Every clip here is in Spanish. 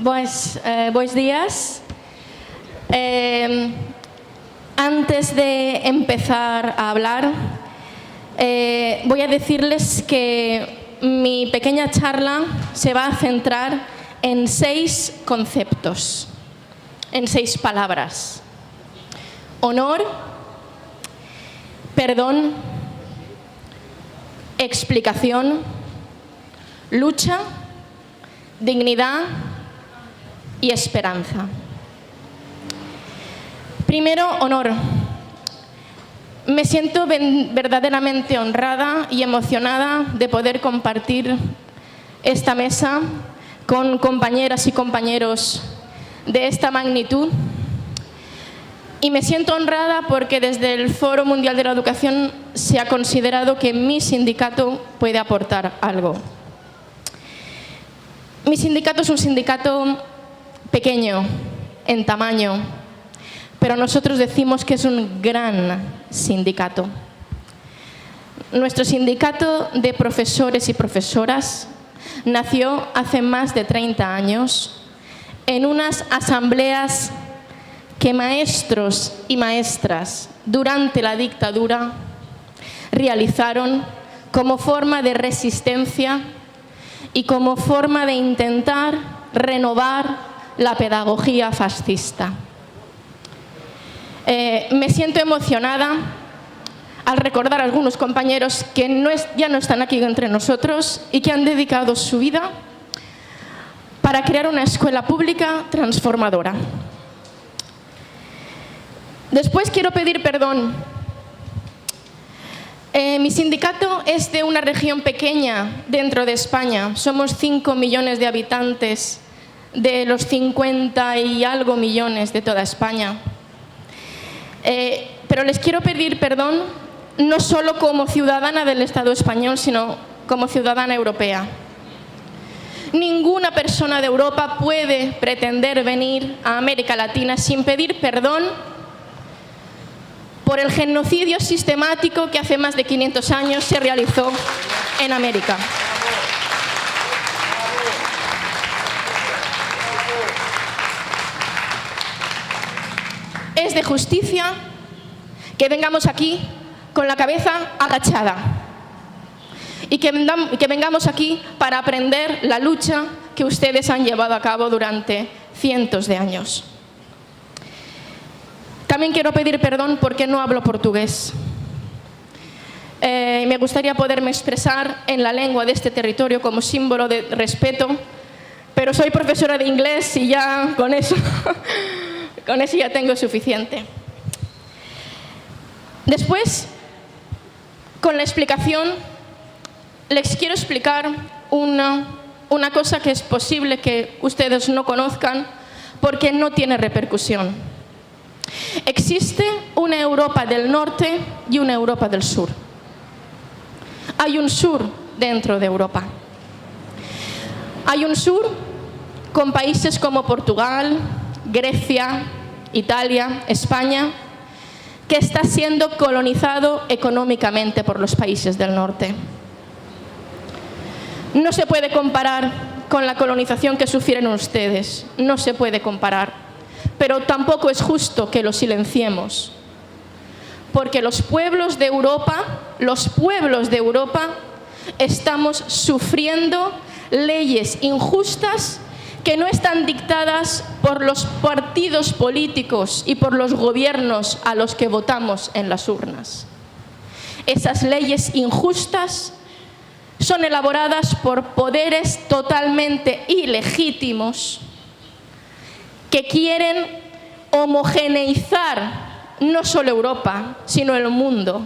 Buenos días. Antes de empezar a hablar, voy a decirles que mi pequeña charla se va a centrar en 6 conceptos, en 6 palabras: honor, perdón, explicación, lucha, dignidad y esperanza. Primero, honor. Me siento verdaderamente honrada y emocionada de poder compartir esta mesa con compañeras y compañeros de esta magnitud. Y me siento honrada porque desde el Foro Mundial de la Educación se ha considerado que mi sindicato puede aportar algo. Mi sindicato es un sindicato pequeño en tamaño, pero nosotros decimos que es un gran sindicato. Nuestro sindicato de profesores y profesoras nació hace más de 30 años en unas asambleas que maestros y maestras durante la dictadura realizaron como forma de resistencia y como forma de intentar renovar la pedagogía fascista. Me siento emocionada al recordar a algunos compañeros que ya no están aquí entre nosotros y que han dedicado su vida para crear una escuela pública transformadora. Después quiero pedir perdón. Mi sindicato es de una región pequeña dentro de España. Somos 5 millones de habitantes de los 50 y algo millones de toda España. Pero les quiero pedir perdón no solo como ciudadana del Estado español, sino como ciudadana europea. Ninguna persona de Europa puede pretender venir a América Latina sin pedir perdón por el genocidio sistemático que hace más de 500 años se realizó en América. Es de justicia que vengamos aquí con la cabeza agachada y que vengamos aquí para aprender la lucha que ustedes han llevado a cabo durante cientos de años. También quiero pedir perdón porque no hablo portugués. Me gustaría poderme expresar en la lengua de este territorio como símbolo de respeto, pero soy profesora de inglés y ya con eso ya tengo suficiente. Después, con la explicación, les quiero explicar una cosa que es posible que ustedes no conozcan porque no tiene repercusión. Existe una Europa del norte y una Europa del sur. Hay un sur dentro de Europa. Hay un sur con países como Portugal, Grecia, Italia, España, que está siendo colonizado económicamente por los países del norte. No se puede comparar con la colonización que sufrieron ustedes, no se puede comparar. Pero tampoco es justo que lo silenciemos, porque los pueblos de Europa estamos sufriendo leyes injustas que no están dictadas por los partidos políticos y por los gobiernos a los que votamos en las urnas. Esas leyes injustas son elaboradas por poderes totalmente ilegítimos que quieren homogeneizar no solo Europa, sino el mundo,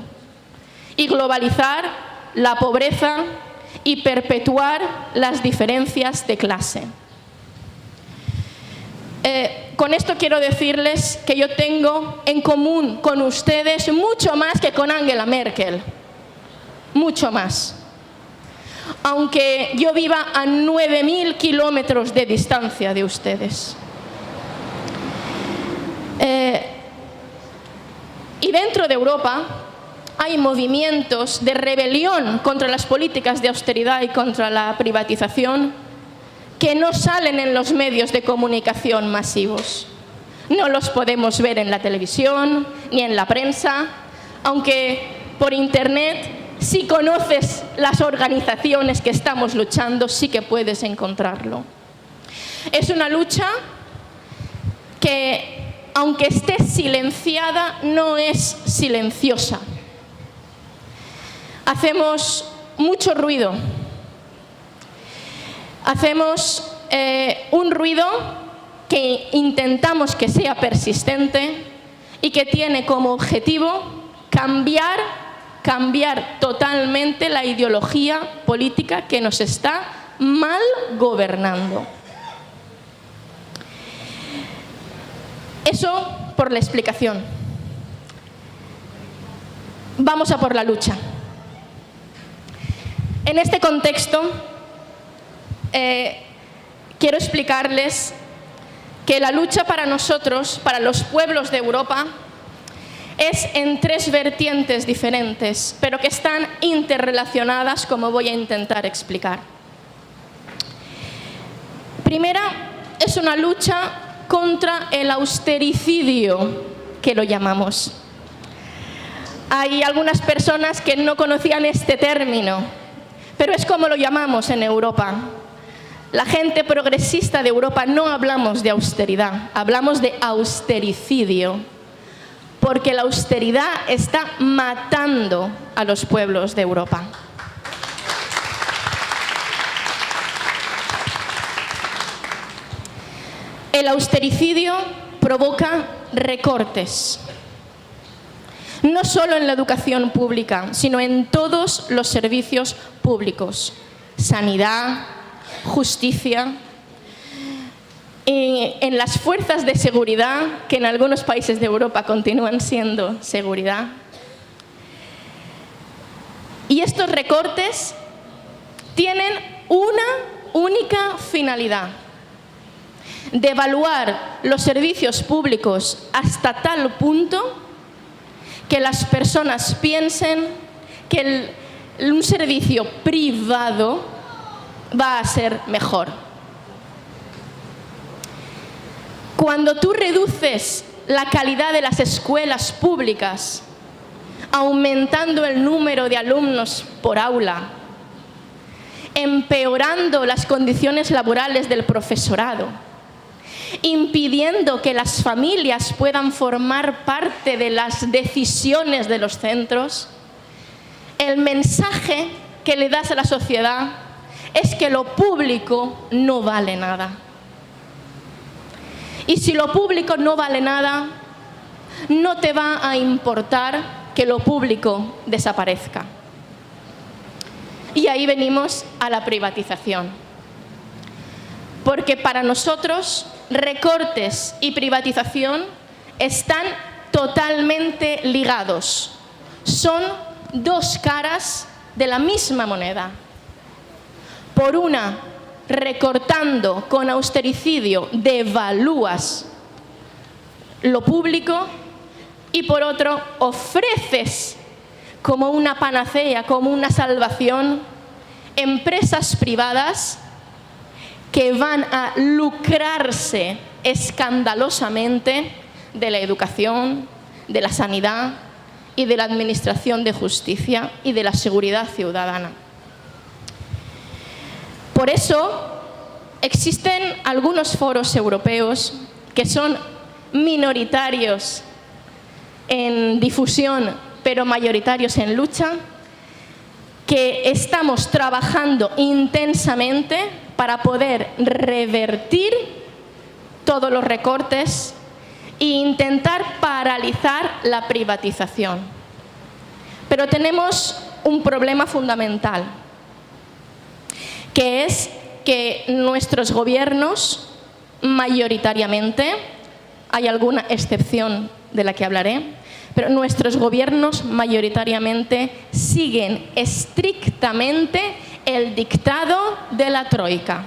y globalizar la pobreza y perpetuar las diferencias de clase. Con esto quiero decirles que yo tengo en común con ustedes mucho más que con Angela Merkel, mucho más. Aunque yo viva a 9.000 kilómetros de distancia de ustedes. Y dentro de Europa hay movimientos de rebelión contra las políticas de austeridad y contra la privatización que no salen en los medios de comunicación masivos. No los podemos ver en la televisión ni en la prensa, aunque por Internet, si conoces las organizaciones que estamos luchando, sí que puedes encontrarlo. Es una lucha que, aunque esté silenciada, no es silenciosa. Hacemos mucho ruido. Hacemos un ruido que intentamos que sea persistente y que tiene como objetivo cambiar totalmente la ideología política que nos está mal gobernando. Eso por la explicación. Vamos a por la lucha. En este contexto, quiero explicarles que la lucha para nosotros, para los pueblos de Europa, es en 3 vertientes diferentes, pero que están interrelacionadas, como voy a intentar explicar. Primera, es una lucha contra el austericidio, que lo llamamos. Hay algunas personas que no conocían este término, pero es como lo llamamos en Europa. La gente progresista de Europa no hablamos de austeridad, hablamos de austericidio, porque la austeridad está matando a los pueblos de Europa. El austericidio provoca recortes, no solo en la educación pública, sino en todos los servicios públicos, sanidad, justicia, y en las fuerzas de seguridad, que en algunos países de Europa continúan siendo seguridad. Y estos recortes tienen una única finalidad: devaluar los servicios públicos hasta tal punto que las personas piensen que un servicio privado va a ser mejor. Cuando tú reduces la calidad de las escuelas públicas, aumentando el número de alumnos por aula, empeorando las condiciones laborales del profesorado, impidiendo que las familias puedan formar parte de las decisiones de los centros, el mensaje que le das a la sociedad es que lo público no vale nada. Y si lo público no vale nada, no te va a importar que lo público desaparezca. Y ahí venimos a la privatización. Porque para nosotros, recortes y privatización están totalmente ligados. Son 2 caras de la misma moneda. Por una, recortando con austericidio, devalúas lo público, y por otro, ofreces como una panacea, como una salvación, empresas privadas que van a lucrarse escandalosamente de la educación, de la sanidad y de la administración de justicia y de la seguridad ciudadana. Por eso existen algunos foros europeos que son minoritarios en difusión, pero mayoritarios en lucha, que estamos trabajando intensamente para poder revertir todos los recortes e intentar paralizar la privatización. Pero tenemos un problema fundamental, que es que nuestros gobiernos, mayoritariamente, hay alguna excepción de la que hablaré, pero nuestros gobiernos mayoritariamente siguen estrictamente el dictado de la Troika.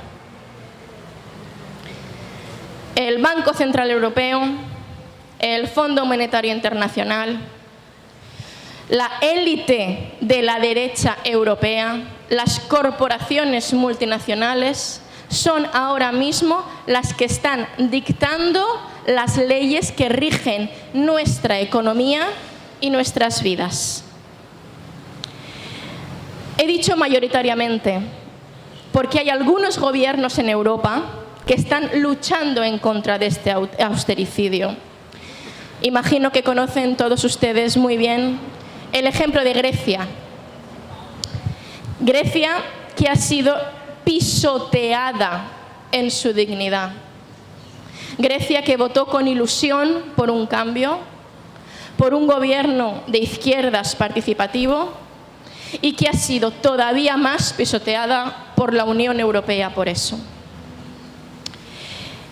El Banco Central Europeo, el Fondo Monetario Internacional, la élite de la derecha europea, las corporaciones multinacionales, son ahora mismo las que están dictando las leyes que rigen nuestra economía y nuestras vidas. He dicho mayoritariamente, porque hay algunos gobiernos en Europa que están luchando en contra de este austericidio. Imagino que conocen todos ustedes muy bien el ejemplo de Grecia. Grecia, que ha sido pisoteada en su dignidad. Grecia, que votó con ilusión por un cambio, por un gobierno de izquierdas participativo, y que ha sido todavía más pisoteada por la Unión Europea por eso.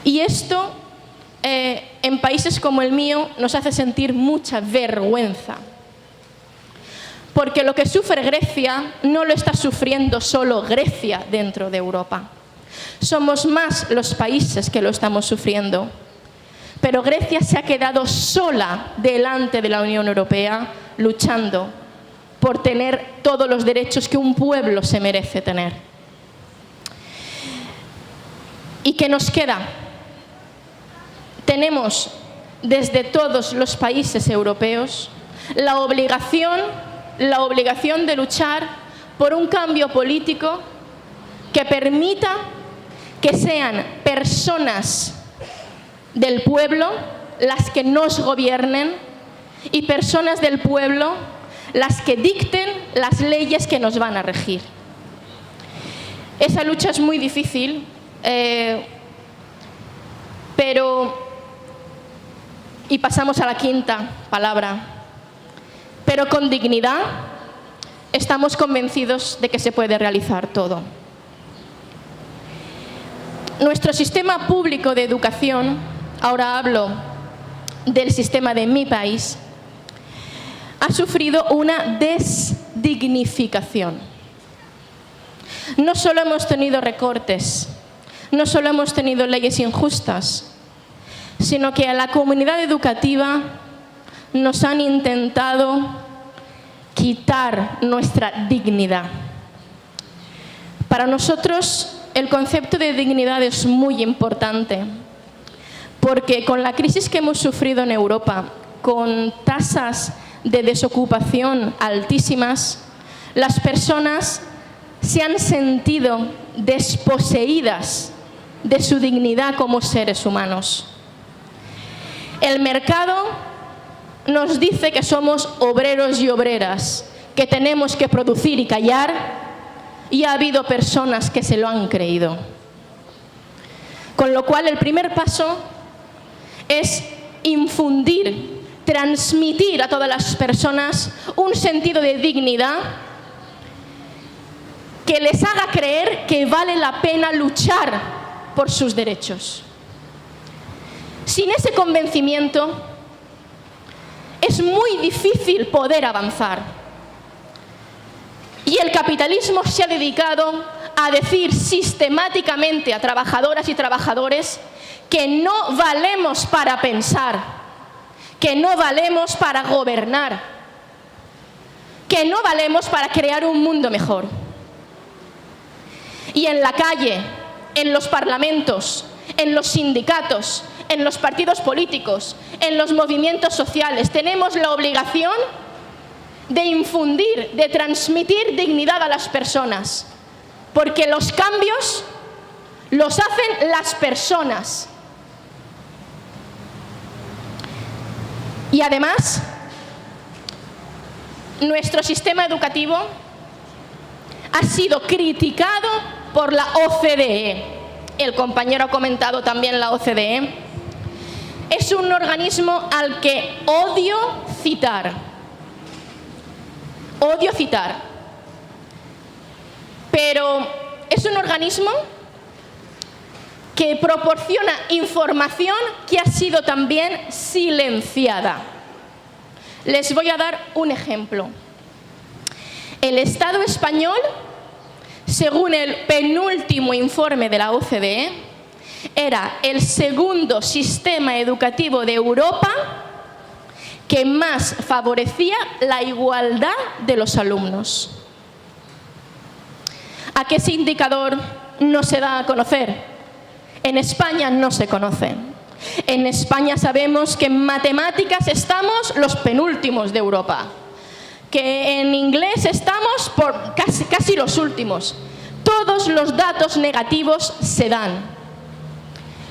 Y esto, en países como el mío, nos hace sentir mucha vergüenza. Porque lo que sufre Grecia no lo está sufriendo solo Grecia dentro de Europa. Somos más los países que lo estamos sufriendo. Pero Grecia se ha quedado sola delante de la Unión Europea luchando por tener todos los derechos que un pueblo se merece tener. ¿Y qué nos queda? Tenemos desde todos los países europeos la obligación de luchar por un cambio político que permita que sean personas del pueblo las que nos gobiernen y personas del pueblo las que dicten las leyes que nos van a regir. Esa lucha es muy difícil, y pasamos a la quinta palabra, pero con dignidad estamos convencidos de que se puede realizar todo. Nuestro sistema público de educación, ahora hablo del sistema de mi país, ha sufrido una desdignificación. No solo hemos tenido recortes, no solo hemos tenido leyes injustas, sino que a la comunidad educativa nos han intentado quitar nuestra dignidad. Para nosotros, el concepto de dignidad es muy importante, porque con la crisis que hemos sufrido en Europa, con tasas de desocupación altísimas, las personas se han sentido desposeídas de su dignidad como seres humanos. El mercado nos dice que somos obreros y obreras, que tenemos que producir y callar, y ha habido personas que se lo han creído. Con lo cual, el primer paso es infundir, transmitir a todas las personas un sentido de dignidad que les haga creer que vale la pena luchar por sus derechos. Sin ese convencimiento, es muy difícil poder avanzar. Y el capitalismo se ha dedicado a decir sistemáticamente a trabajadoras y trabajadores que no valemos para pensar, que no valemos para gobernar, que no valemos para crear un mundo mejor. Y en la calle, en los parlamentos, en los sindicatos, en los partidos políticos, en los movimientos sociales, tenemos la obligación de infundir, de transmitir dignidad a las personas, porque los cambios los hacen las personas. Y además, nuestro sistema educativo ha sido criticado por la OCDE. El compañero ha comentado también la OCDE. Es un organismo al que odio citar. Odio citar. Pero es un organismo que proporciona información que ha sido también silenciada. Les voy a dar un ejemplo. El Estado español, según el penúltimo informe de la OCDE, era el segundo sistema educativo de Europa que más favorecía la igualdad de los alumnos. ¿A qué ese indicador no se da a conocer. En España no se conoce. En España sabemos que en matemáticas estamos los penúltimos de Europa, que en inglés estamos por casi los últimos. Todos los datos negativos se dan.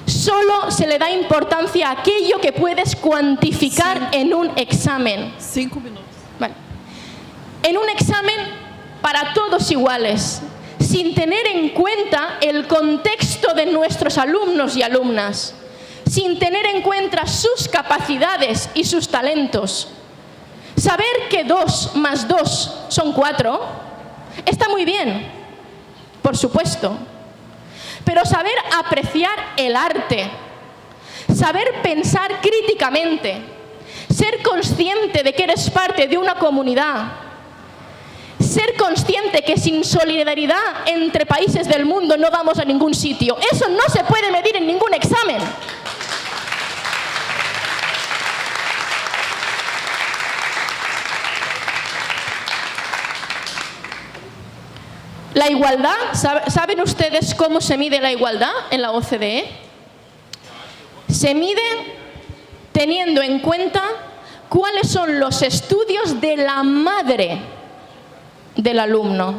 Solo se le da importancia a aquello que puedes cuantificar en un examen. 5 minutos. Vale. En un examen para todos iguales, sin tener en cuenta el contexto de nuestros alumnos y alumnas, sin tener en cuenta sus capacidades y sus talentos. Saber que 2 más 2 son 4 está muy bien, por supuesto. Pero saber apreciar el arte, saber pensar críticamente, ser consciente de que eres parte de una comunidad, ser consciente que sin solidaridad entre países del mundo no vamos a ningún sitio, eso no se puede medir en ningún examen. La igualdad, ¿saben ustedes cómo se mide la igualdad en la OCDE? Se mide teniendo en cuenta cuáles son los estudios de la madre del alumno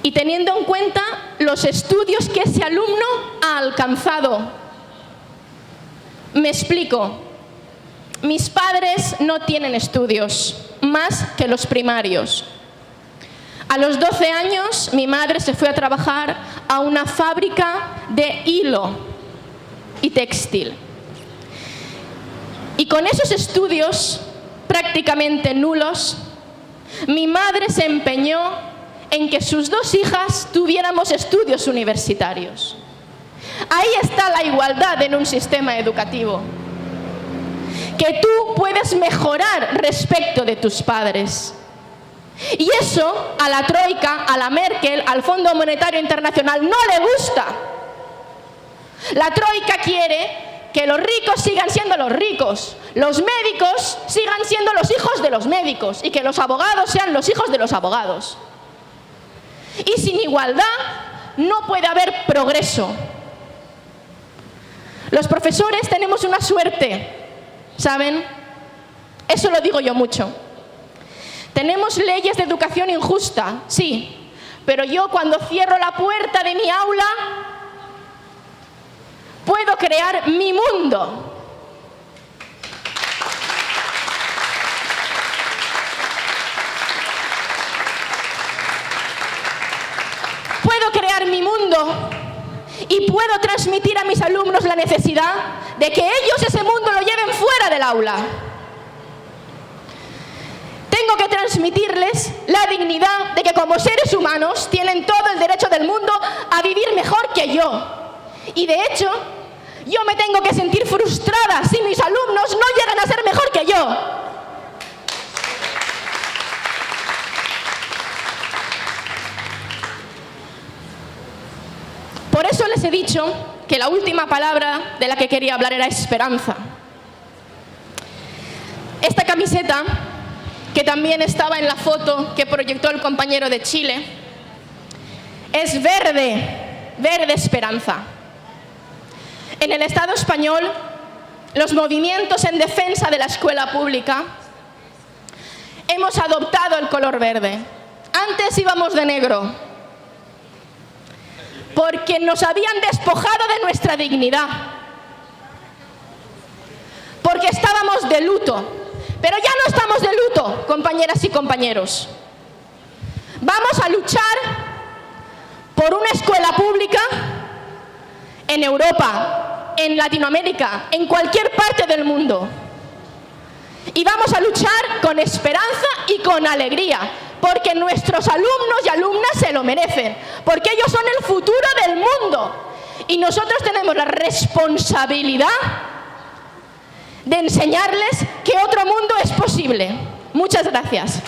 y teniendo en cuenta los estudios que ese alumno ha alcanzado. Me explico. Mis padres no tienen estudios más que los primarios. A los 12 años, mi madre se fue a trabajar a una fábrica de hilo y textil. Y con esos estudios prácticamente nulos, mi madre se empeñó en que sus 2 hijas tuviéramos estudios universitarios. Ahí está la igualdad en un sistema educativo. Que tú puedes mejorar respecto de tus padres. Y eso a la Troika, a la Merkel, al Fondo Monetario Internacional no le gusta. La Troika quiere que los ricos sigan siendo los ricos, los médicos sigan siendo los hijos de los médicos y que los abogados sean los hijos de los abogados. Y sin igualdad no puede haber progreso. Los profesores tenemos una suerte, ¿saben? Eso lo digo yo mucho. Tenemos leyes de educación injusta, sí, pero yo cuando cierro la puerta de mi aula puedo crear mi mundo. Puedo crear mi mundo y puedo transmitir a mis alumnos la necesidad de que ellos ese mundo lo lleven fuera del aula. Tengo que transmitirles la dignidad de que como seres humanos tienen todo el derecho del mundo a vivir mejor que yo. Y de hecho, yo me tengo que sentir frustrada si mis alumnos no llegan a ser mejor que yo. Por eso les he dicho que la última palabra de la que quería hablar era esperanza. Esta camiseta, que también estaba en la foto que proyectó el compañero de Chile, es verde, verde esperanza. En el Estado español, los movimientos en defensa de la escuela pública hemos adoptado el color verde. Antes íbamos de negro, porque nos habían despojado de nuestra dignidad, porque estábamos de luto. Pero ya no estamos de luto, compañeras y compañeros. Vamos a luchar por una escuela pública en Europa, en Latinoamérica, en cualquier parte del mundo. Y vamos a luchar con esperanza y con alegría, porque nuestros alumnos y alumnas se lo merecen, porque ellos son el futuro del mundo. Y nosotros tenemos la responsabilidad de enseñarles que otro mundo es posible. Muchas gracias.